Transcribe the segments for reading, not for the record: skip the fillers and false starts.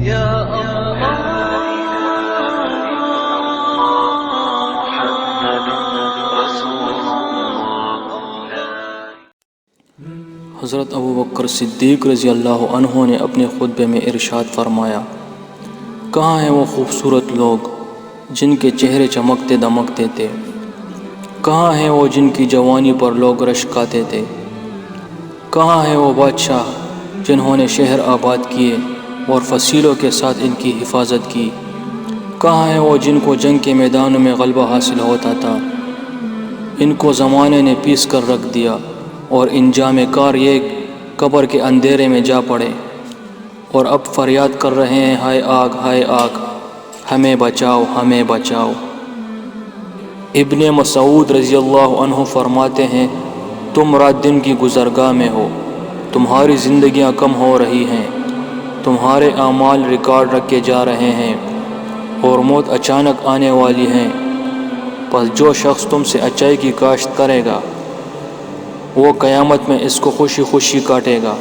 یا اللہ حضرت ابوبکر صدیق رضی اللہ عنہ نے اپنے خطبے میں ارشاد فرمایا، کہاں ہیں وہ خوبصورت لوگ جن کے چہرے چمکتے دمکتے تھے؟ کہاں ہیں وہ جن کی جوانی پر لوگ رشک کھاتے تھے؟ کہاں ہیں وہ بادشاہ جنہوں نے شہر آباد کیے اور فصیلوں کے ساتھ ان کی حفاظت کی؟ کہاں ہیں وہ جن کو جنگ کے میدانوں میں غلبہ حاصل ہوتا تھا؟ ان کو زمانے نے پیس کر رکھ دیا اور انجام کار یہ قبر کے اندھیرے میں جا پڑے اور اب فریاد کر رہے ہیں، ہائے آگ ہائے آگ، ہمیں بچاؤ ہمیں بچاؤ۔ ابن مسعود رضی اللہ عنہ فرماتے ہیں، تم رات دن کی گزرگاہ میں ہو، تمہاری زندگیاں کم ہو رہی ہیں، تمہارے اعمال ریکارڈ رکھے جا رہے ہیں اور موت اچانک آنے والی ہیں۔ پس جو شخص تم سے اچائی کی کاشت کرے گا وہ قیامت میں اس کو خوشی خوشی کاٹے گا،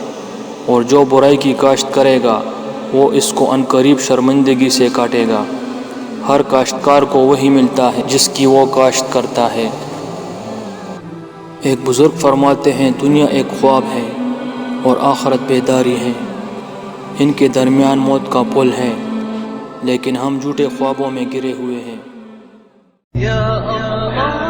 اور جو برائی کی کاشت کرے گا وہ اس کو عنقریب شرمندگی سے کاٹے گا۔ ہر کاشتکار کو وہی ملتا ہے جس کی وہ کاشت کرتا ہے۔ ایک بزرگ فرماتے ہیں، دنیا ایک خواب ہے اور آخرت بیداری ہے، ان کے درمیان موت کا پل ہے، لیکن ہم جھوٹے خوابوں میں گرے ہوئے ہیں۔ یا اللہ